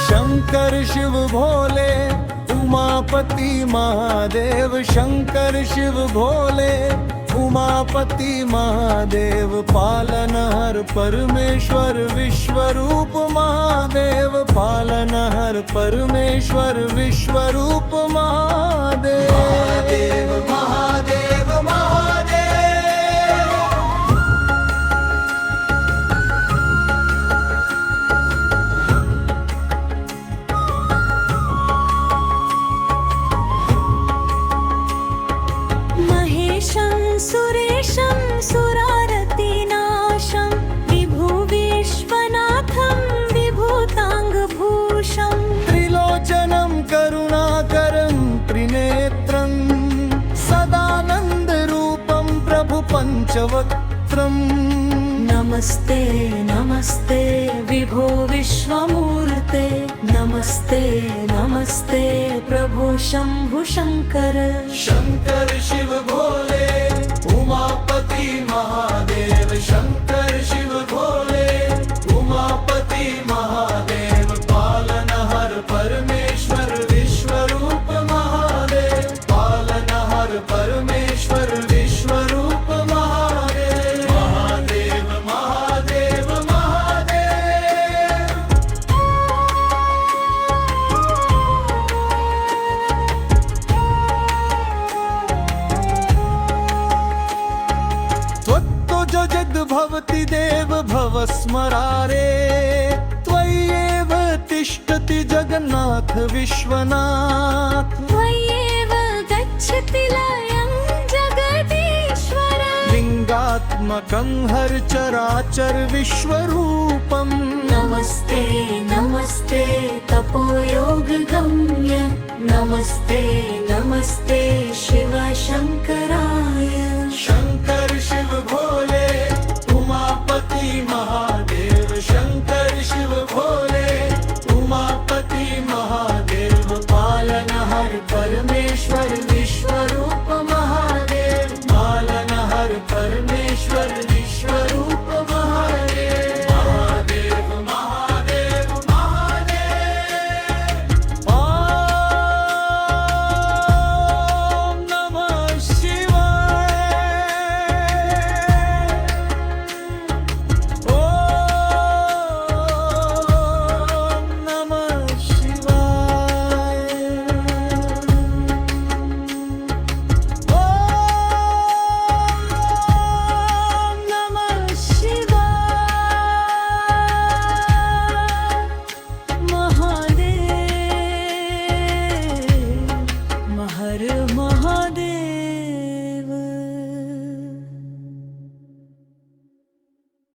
शंकर शिव भोले उमापति महादेव, शंकर शिव भोले उमापति महादेव, पालनहर परमेश्वर विश्वरूप महादेव, पालनहर परमेश्वर विश्वरूप महादेव। महादेव महादेव महादेव। सुरेशं सुरारतिनाशं विभु विश्वनाथं विभूताङ्गभूषं, त्रिलोचनं करुणाकरं त्रिनेत्रं, सदानन्दरूपं प्रभु पञ्चवक्त्रम्। नमस्ते नमस्ते विभो विश्वमूर्ते, नमस्ते नमस्ते प्रभो शंभु शंकर। शंकर शिव भोले उमापति महादेव, शंकर शिव भोले उमापति महादेव, पालनहर परमेश्वर विश्वरूप महादेव, पालनहर परमेश्वर विश्वरूप महादेव। महादेव महादेव महादेव। त्वत्तो जगद्भवति देव भवस्मरारे, त्वय्येव तिष्ठति जगन्नाथ विश्वनाथ, त्वय्येव गच्छति लयं जगदीश्वर, लिङ्गात्मकं हर चराचर विश्वरूपम्। नमस्ते नमस्ते तपोयोगगम्य, नमस्ते नमस्ते शिव शंकराय।